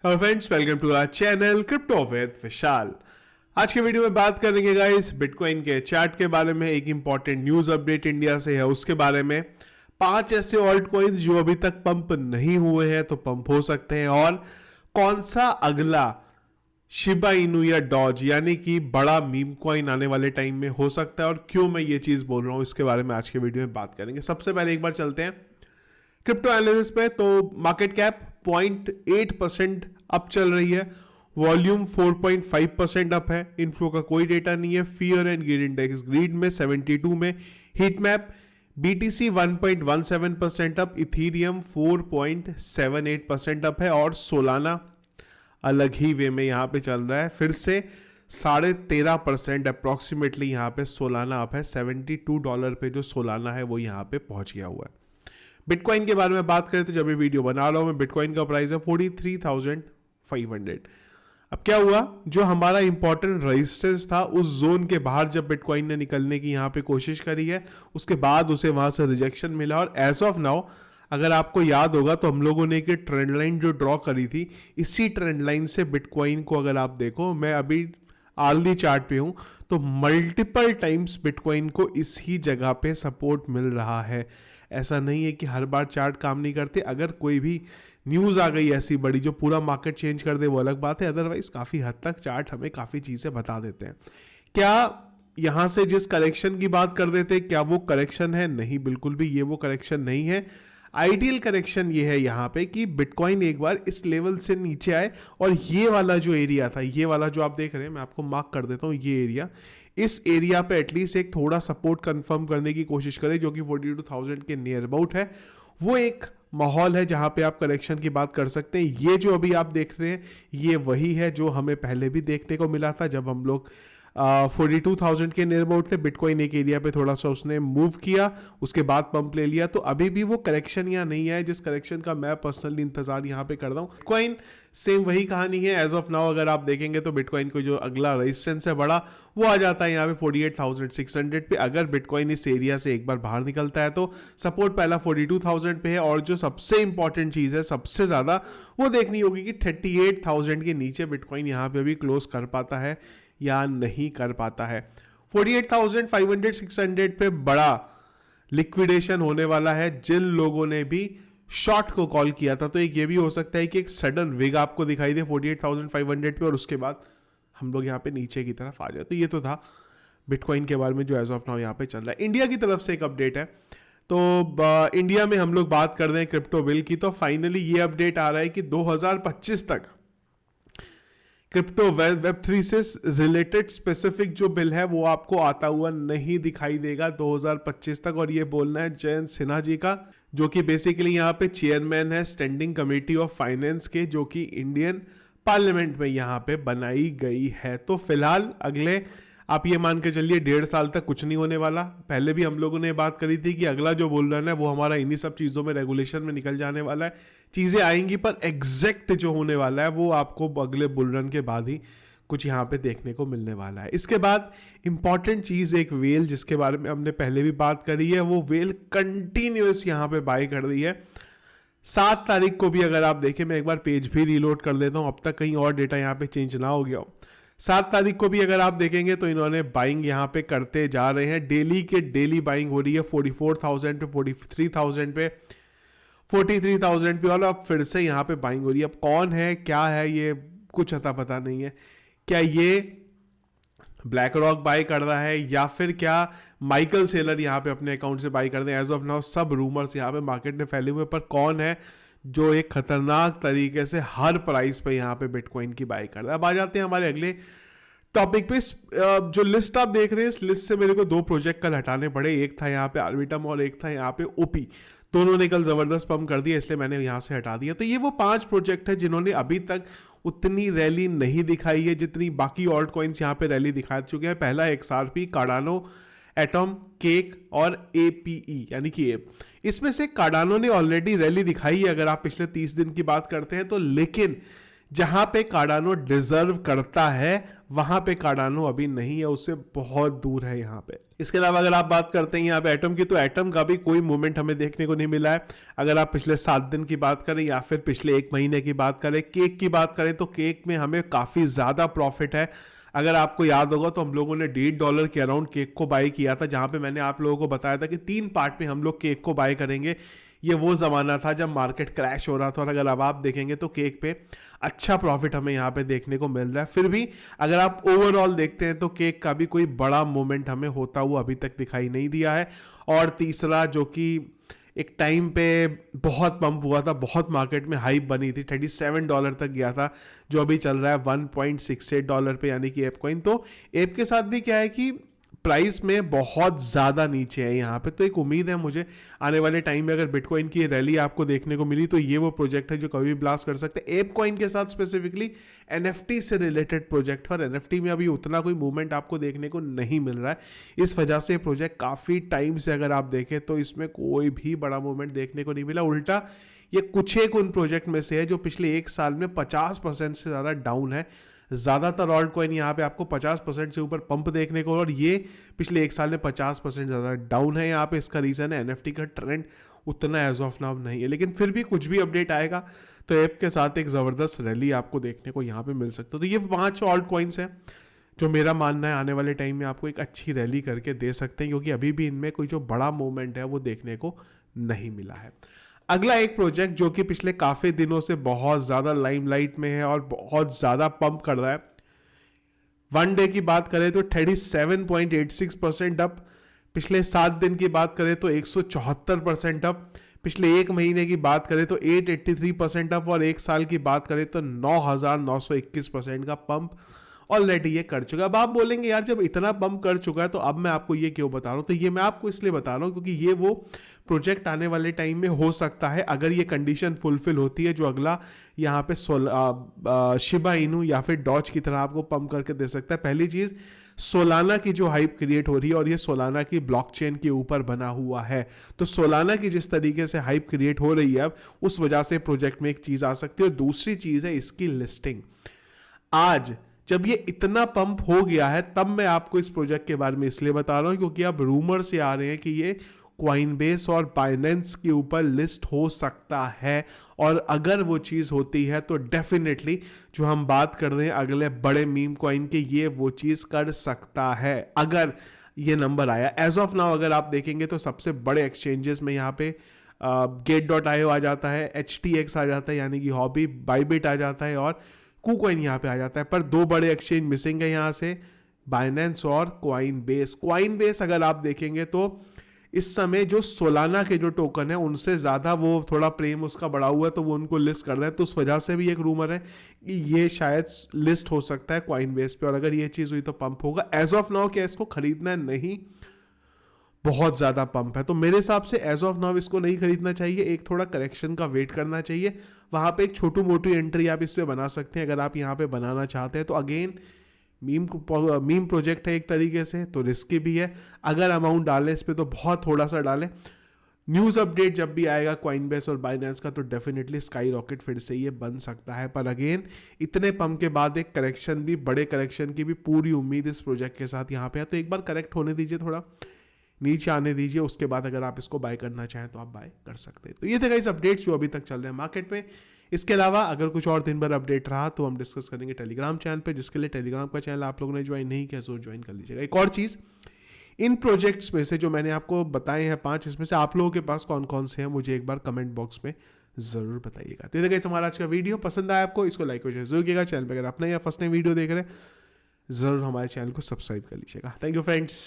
Hello friends, welcome to our channel crypto with Vishal. आज के video में बात करेंगे गाइस बिटकॉइन के चार्ट के बारे में। एक इंपॉर्टेंट न्यूज अपडेट इंडिया से है उसके बारे में। 5 ऐसे ऑल्ट कॉइन्स जो अभी तक पंप नहीं हुए हैं तो पंप हो सकते हैं, और कौन सा अगला शिबा इनू या डॉज यानी कि बड़ा मीम कॉइन आने वाले टाइम में हो सकता है, और क्यों मैं ये चीज बोल रहा हूं इसके बारे में आज के वीडियो में बात करेंगे। सबसे पहले एक बार चलते हैं क्रिप्टो एनालिसिस पे। तो मार्केट कैप 0.8% अप चल रही है, वॉल्यूम 4.5% अप है, इन्फ्लो का कोई डेटा नहीं है। Fear and greed index greed में 72 में, heat map BTC 1.17% up, Ethereum 4.78% up है, और सोलाना अलग ही वे में यहां पे चल रहा है, फिर से 13.5% अप्रोक्सीमेटली यहां पे सोलाना अप है। $72 पे जो सोलाना है वो यहां पे पहुंच गया हुआ है। बिटकॉइन के बारे में बात करें तो जब ये वीडियो बना रहा हूं मैं, बिटकॉइन का प्राइस है 43,500। अब क्या हुआ, जो हमारा इंपॉर्टेंट रेजिस्टेंस था उस जोन के बाहर जब बिटकॉइन ने निकलने की यहां पे कोशिश करी है, उसके बाद उसे वहां से रिजेक्शन मिला, और एज ऑफ नाउ अगर आपको याद होगा तो हम लोगों ने एक ट्रेंड लाइन जो ड्रॉ करी थी, इसी ट्रेंड लाइन से बिटकॉइन को अगर आप देखो, मैं अभी आर्ली चार्ट पे हूं, तो मल्टीपल टाइम्स बिटकॉइन को इसी जगह पे सपोर्ट मिल रहा है। ऐसा नहीं है कि हर बार चार्ट काम नहीं करते। अगर कोई भी न्यूज़ आ गई ऐसी बड़ी जो पूरा मार्केट चेंज कर दे वो अलग बात है, अदरवाइज काफ़ी हद तक चार्ट हमें काफ़ी चीज़ें बता देते हैं। क्या यहाँ से जिस करेक्शन की बात कर देते क्या वो करेक्शन है? नहीं, बिल्कुल भी ये वो करेक्शन नहीं है। आइडियल करेक्शन ये है यहाँ पे कि बिटकॉइन एक बार इस लेवल से नीचे आए, और ये वाला जो एरिया था, ये वाला जो आप देख रहे हैं, मैं आपको मार्क कर देता हूँ, ये एरिया, इस एरिया पे एटलीस्ट एक थोड़ा सपोर्ट कंफर्म करने की कोशिश करें, जो कि 42,000 के नियर अबाउट है। वो एक माहौल है जहां पे आप करेक्शन की बात कर सकते हैं। ये जो अभी आप देख रहे हैं ये वही है जो हमें पहले भी देखने को मिला था, जब हम लोग 42,000 के नियर अबाउट थे। बिटकॉइन एक एरिया पे थोड़ा सा उसने मूव किया, उसके बाद पंप ले लिया, तो अभी भी वो करेक्शन यहाँ नहीं है जिस करेक्शन का मैं पर्सनली इंतजार यहाँ पे कर रहा हूँ। बिटकॉइन सेम वही कहानी है एज ऑफ नाउ। अगर आप देखेंगे तो बिटकॉइन को जो अगला रेजिस्टेंस है बड़ा, वो आ जाता है यहाँ पे 48,600 पे। अगर बिटकॉइन इस एरिया से एक बार बाहर निकलता है तो सपोर्ट पहला 42,000 पे है, और जो सबसे इंपॉर्टेंट चीज है सबसे ज्यादा वो देखनी होगी कि 38,000 के नीचे बिटकॉइन यहाँ पे भी क्लोज कर पाता है या नहीं कर पाता है। 48,500 600 पे बड़ा लिक्विडेशन होने वाला है। जिन लोगों ने भी शॉर्ट को कॉल किया था, तो एक ये भी हो सकता है कि एक सडन विग आपको दिखाई दे 48,500 पे, और उसके बाद हम लोग यहाँ पे नीचे की तरफ आ जाए। तो ये तो था बिटकॉइन के बारे में जो एज ऑफ नाउ यहाँ पे चल रहा है। इंडिया की तरफ से एक अपडेट है, तो इंडिया में हम लोग बात कर रहे हैं क्रिप्टो बिल की, तो फाइनली ये अपडेट आ रहा है कि 2025 तक क्रिप्टो वेब3 से रिलेटेड स्पेसिफिक जो बिल है वो आपको आता हुआ नहीं दिखाई देगा 2025 तक। और ये बोलना है जयंत सिन्हा जी का, जो कि बेसिकली यहाँ पे चेयरमैन है स्टैंडिंग कमेटी ऑफ फाइनेंस के, जो कि इंडियन पार्लियामेंट में यहाँ पे बनाई गई है। तो फिलहाल अगले आप ये मान के चलिए 1.5 साल तक कुछ नहीं होने वाला। पहले भी हम लोगों ने बात करी थी कि अगला जो बुल रन है वो हमारा इन्हीं सब चीज़ों में रेगुलेशन में निकल जाने वाला है। चीज़ें आएंगी पर एग्जैक्ट जो होने वाला है वो आपको अगले बुल रन के बाद ही कुछ यहाँ पे देखने को मिलने वाला है। इसके बाद इंपॉर्टेंट चीज़ एक वेल, जिसके बारे में हमने पहले भी बात करी है, वो वेल कंटिन्यूस यहाँ पे बाय कर रही है। 7 तारीख को भी अगर आप देखें, मैं एक बार पेज भी रीलोड कर देता हूँ, अब तक कहीं और डेटा यहाँ पे चेंज ना हो गया हो। 7 तारीख को भी अगर आप देखेंगे तो इन्होंने बाइंग यहाँ पे करते जा रहे हैं। डेली के डेली बाइंग हो रही है 44,000 पे, 43,000 पे, 43,000 पे, और अब फिर से यहाँ पे बाइंग हो रही है। अब कौन है क्या है ये कुछ अता पता नहीं है। क्या ये ब्लैक रॉक बाय कर रहा है या फिर क्या माइकल सेलर यहाँ पे अपने अकाउंट से बाय कर रहे हैं? एज ऑफ नाउ सब रूमर्स यहाँ पे मार्केट में फैले हुए, पर कौन है जो एक खतरनाक तरीके से हर प्राइस पे यहाँ पे बिटकॉइन की बाय कर रहा है? अब आ जाते हैं हमारे अगले टॉपिक पे। जो लिस्ट आप देख रहे हैं, इस लिस्ट से मेरे को 2 प्रोजेक्ट कल हटाने पड़े। एक था यहाँ पे आर्बिटम और एक था यहाँ पे ओपी। दोनों ने कल जबरदस्त पंप कर दिया, इसलिए मैंने यहाँ से हटा दिया। तो ये वो 5 प्रोजेक्ट है जिन्होंने अभी तक उतनी रैली नहीं दिखाई है जितनी बाकी ऑल्ट कॉइन्स यहाँ पे रैली दिखा चुके हैं। पहला XRP, कार्डानो, एटॉम, केक और APE यानी कि एप। इसमें से कार्डानो ने ऑलरेडी रैली दिखाई है अगर आप पिछले 30 दिन की बात करते हैं तो, लेकिन जहां पे कार्डानो डिजर्व करता है वहां पे कार्डानो अभी नहीं है, उससे बहुत दूर है यहाँ पे। इसके अलावा अगर आप बात करते हैं यहाँ पे एटम की, तो एटम का भी कोई मूवमेंट हमें देखने को नहीं मिला है। अगर आप पिछले 7 दिन की बात करें या फिर पिछले 1 महीने की बात करें, केक की बात करें तो केक में हमें काफी ज्यादा प्रॉफिट है। अगर आपको याद होगा तो हम लोगों ने $1.5 के अराउंड केक को बाय किया था, जहां पे मैंने आप लोगों को बताया था कि 3 पार्ट में हम लोग केक को बाय करेंगे। ये वो ज़माना था जब मार्केट क्रैश हो रहा था, और अगर अब आप देखेंगे तो केक पे अच्छा प्रॉफिट हमें यहाँ पे देखने को मिल रहा है। फिर भी अगर आप ओवरऑल देखते हैं तो केक का भी कोई बड़ा मूवमेंट हमें होता हुआ अभी तक दिखाई नहीं दिया है। और तीसरा, जो कि एक टाइम पे बहुत पंप हुआ था, बहुत मार्केट में हाइप बनी थी, $37 तक गया था, जो अभी चल रहा है $1.68 पे, यानी कि एप कॉइन। तो एप के साथ भी क्या है कि प्राइस में बहुत ज़्यादा नीचे है यहाँ पे। तो एक उम्मीद है मुझे आने वाले टाइम में अगर बिटकॉइन की रैली आपको देखने को मिली तो ये वो प्रोजेक्ट है जो कभी भी ब्लास्ट कर सकते हैं। एप कॉइन के साथ स्पेसिफिकली एनएफटी से रिलेटेड प्रोजेक्ट है, और एनएफटी में अभी उतना कोई मूवमेंट आपको देखने को नहीं मिल रहा है। इस वजह से प्रोजेक्ट काफ़ी टाइम से अगर आप देखें तो इसमें कोई भी बड़ा मूवमेंट देखने को नहीं मिला। उल्टा ये कुछ एक उन प्रोजेक्ट में से है जो पिछले 1 साल में 50% से ज़्यादा डाउन है। ज़्यादातर ऑल्ट कॉइन यहाँ पे आपको 50% से ऊपर पंप देखने को, और ये पिछले 1 साल में 50% ज़्यादा डाउन है यहाँ पे। इसका रीज़न है एनएफटी का ट्रेंड उतना एज ऑफ नाउ नहीं है, लेकिन फिर भी कुछ भी अपडेट आएगा तो ऐप के साथ एक ज़बरदस्त रैली आपको देखने को यहाँ पे मिल सकता है। तो ये 5 ऑल्ट कॉइन्स हैं जो मेरा मानना है आने वाले टाइम में आपको एक अच्छी रैली करके दे सकते हैं, क्योंकि अभी भी इनमें कोई जो बड़ा मूवमेंट है वो देखने को नहीं मिला है। अगला एक प्रोजेक्ट जो कि पिछले काफी दिनों से बहुत ज्यादा लाइमलाइट में है और बहुत ज्यादा पंप कर रहा है, 1 डे की बात करें तो 37.86% अप, पिछले 7 दिन की बात करें तो 174% अप, पिछले 1 महीने की बात करें तो 883% अप, और 1 साल की बात करें तो 9,921% का पंप ऑलरेडी ये कर चुका है। अब आप बोलेंगे यार जब इतना पंप कर चुका है तो अब मैं आपको ये क्यों बता रहा हूँ, तो ये मैं आपको इसलिए बता रहा हूँ क्योंकि ये वो प्रोजेक्ट आने वाले टाइम में हो सकता है अगर ये कंडीशन फुलफिल होती है, जो अगला यहाँ पे शिबा इनू या फिर डॉज की तरह आपको पंप करके दे सकता है। पहली चीज, सोलाना की जो हाइप क्रिएट हो रही है और ये सोलाना की ब्लॉकचेन के ऊपर बना हुआ है, तो सोलाना की जिस तरीके से हाइप क्रिएट हो रही है अब, उस वजह से प्रोजेक्ट में एक चीज आ सकती है। और दूसरी चीज है इसकी लिस्टिंग। आज जब ये इतना पंप हो गया है तब मैं आपको इस प्रोजेक्ट के बारे में इसलिए बता रहा हूं क्योंकि अब रूमर से आ रहे हैं कि ये कॉइनबेस और बाइनेंस के ऊपर लिस्ट हो सकता है, और अगर वो चीज़ होती है तो डेफिनेटली जो हम बात कर रहे हैं अगले बड़े मीम कॉइन के, ये वो चीज़ कर सकता है अगर ये नंबर आया। एज ऑफ नाउ अगर आप देखेंगे तो सबसे बड़े एक्सचेंजेस में यहाँ पे Gate.io आ जाता है, HTX आ जाता है यानी कि हॉबी, बाइबिट आ जाता है, और KuCoin यहाँ पे आ जाता है। पर 2 बड़े एक्सचेंज मिसिंग है यहाँ से, बाइनेंस और कॉइनबेस। कॉइनबेस अगर आप देखेंगे तो इस समय जो सोलाना के जो टोकन है उनसे ज़्यादा वो थोड़ा प्रेम उसका बढ़ा हुआ है, तो वो उनको लिस्ट कर रहा है, तो उस वजह से भी एक रूमर है कि ये शायद लिस्ट हो सकता है कॉइनबेस पे, और अगर ये चीज़ हुई तो पंप होगा। एज ऑफ नाउ क्या इसको खरीदना है? नहीं, बहुत ज़्यादा पंप है, तो मेरे हिसाब से एज ऑफ नाउ इसको नहीं खरीदना चाहिए, एक थोड़ा करेक्शन का वेट करना चाहिए। वहाँ पे एक छोटी मोटी एंट्री आप इस पर बना सकते हैं अगर आप यहाँ पे बनाना चाहते हैं। तो अगेन मीम प्रोजेक्ट है एक तरीके से, तो रिस्की भी है। अगर अमाउंट डालें इस पर तो बहुत थोड़ा सा डालें। न्यूज़ अपडेट जब भी आएगा कॉइनबेस और बाइनेंस का तो डेफिनेटली स्काई रॉकेट फिर से ये बन सकता है। पर अगेन इतने पंप के बाद एक करेक्शन भी, बड़े करेक्शन की भी पूरी उम्मीद इस प्रोजेक्ट के साथ यहाँ पे है, तो एक बार करेक्ट होने दीजिए, थोड़ा नीचे आने दीजिए, उसके बाद अगर आप इसको बाय करना चाहें तो आप बाय कर सकते हैं। तो ये थे गाइस अपडेट्स जो अभी तक चल रहे हैं मार्केट में। इसके अलावा अगर कुछ और दिन भर अपडेट रहा तो हम डिस्कस करेंगे टेलीग्राम चैनल पे, जिसके लिए टेलीग्राम का चैनल आप लोगों ने ज्वाइन नहीं किया तो ज्वाइन कर लीजिएगा। एक और चीज़, इन प्रोजेक्ट्स में से जो मैंने आपको बताए हैं 5, इसमें से आप लोगों के पास कौन कौन से हैं मुझे एक बार कमेंट बॉक्स में जरूर बताइएगा। तो ये गाइस हमारा आज का वीडियो पसंद आया आपको, इसको लाइक और शेयर जरूर कीजिएगा। चैनल पर अगर आप नए या फर्स्ट टाइम वीडियो देख रहे हैं जरूर हमारे चैनल को सब्सक्राइब कर लीजिएगा। Thank you friends.